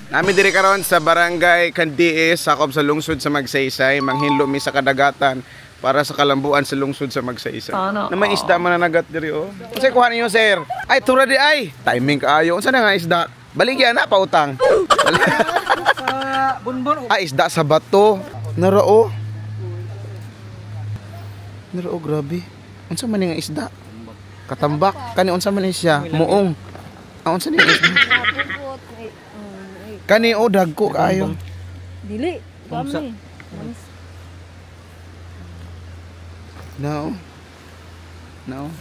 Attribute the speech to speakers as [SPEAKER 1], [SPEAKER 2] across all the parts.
[SPEAKER 1] Nami diri karon sa barangay Candies, sakop sa lungsod sa Magsaysay, manghinlo mi sa kadagatan para sa kalambuan sa lungsod sa Magsaysay. Na may isda mananagat diri oh. Unsay kuha ninyo sir? Ay tura di ay. Timing kaayo. Unsa na nga isda? Baligya na pautang.
[SPEAKER 2] Bunbon.
[SPEAKER 1] Ay isda sa bato. Narao. Narao grabe. Unsa man nga isda? Katambak. Kani unsa man siya? Muong. Unsa ni isda? Kani o dagko kaayo.
[SPEAKER 3] Dili, kami.
[SPEAKER 1] No. No.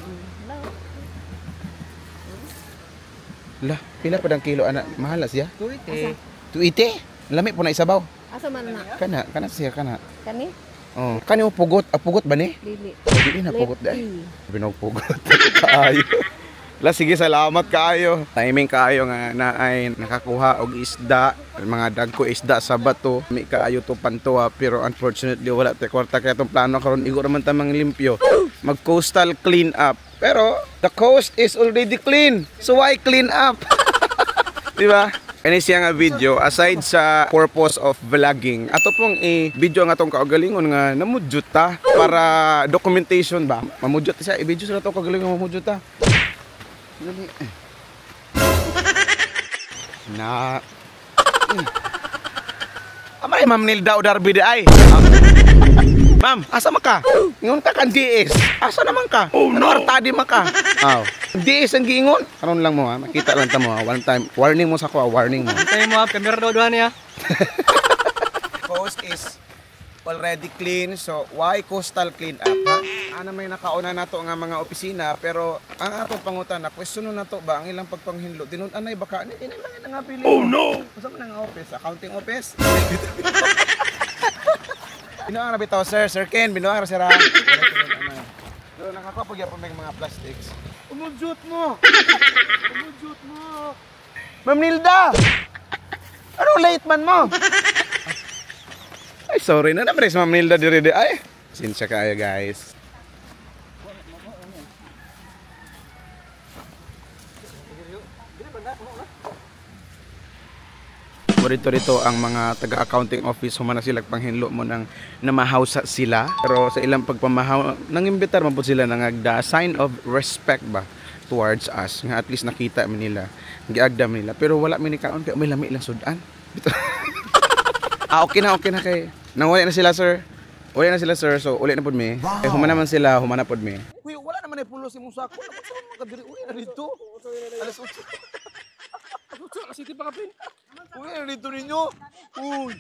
[SPEAKER 1] Lah, pila pa dang kilo anak? Mahal siya?
[SPEAKER 2] 280.
[SPEAKER 1] 280? Lami po na isabaw.
[SPEAKER 3] Asa man na?
[SPEAKER 1] Kana siya kana.
[SPEAKER 3] Kani?
[SPEAKER 1] Oh, kani o pugot, pugot ba ni?
[SPEAKER 3] Dili.
[SPEAKER 1] Dili na pugot dai. Binogpugot. Kaayo. La sige salamat kaayo. Timing kaayo nga naay nakakuha og isda, mga dagko isda sa bato. Mi kaayo to pantuwa pero unfortunately wala tay kwarta kaya tong plano karon igo raman ta manglimpyo. Mag coastal clean up. Pero the coast is already clean. So why clean up? Di ba? Kani siya nga video aside sa purpose of vlogging. Ato pong i-video nga tong kaugalingon nga namudyot ta para documentation ba. Mamudyot siya i-video sa to kaugalingon mamudyot ta. Na. Amay Ma'am Nilda o Darby de ay. Ma'am, asa man ka? Ingon ka kan DS. Asa naman ka? Oh no. Tadi man ka. Aw. DS ang giingon. Karon lang mo ha, makita lang ta mo ha. One time warning mo sa ko, warning mo.
[SPEAKER 2] Tayo mo ha, camera daw duha niya.
[SPEAKER 1] Coast is already clean, so why coastal clean up ha? Ana may nakauna nato nga mga opisina pero ang atong pangutan na question na to ba ang ilang pagpanghinlo dinun anay baka ni lang nga pili. Oh no. Unsa man ang office? Accounting office? Binuang ra bitaw sir, Sir Ken, binuang ra sira. Pero nakakuha pag yapon mga plastics. Umudyot mo. Umudyot mo. Ma'am Nilda. Ano late man mo? Ay, sorry na naman Ma'am Nilda diri di ay. Sinsya kayo guys. Rito ang mga taga-accounting office humana sila panghinlo mo nang namahawsa sila. Pero sa ilang pagpamahaw, nangimbitar man po sila nangagda sign of respect ba towards us. Nga at least nakita man nila, giagda man nila. Pero wala man ni kaon kay may lami lang sudan. Okay na kay. Nawala na sila sir. Uli na sila sir. So uli na pod mi. Eh humana man sila, humana pod mi. Uy, wala naman ay pulo si Musako. Saan makadiri uli na dito? Alas 8. Kasi di pa kapin. Uy, na dito ninyo. Uy.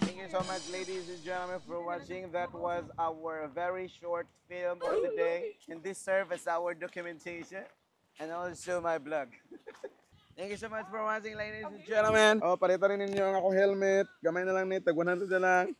[SPEAKER 1] Thank you so much ladies and gentlemen for watching. That was our very short film of the day. And this serves as our documentation. And also my vlog. Thank you so much for watching ladies and gentlemen. Oh, parita rin ninyo ang ako helmet. Gamay na lang nito, tag 100 na lang.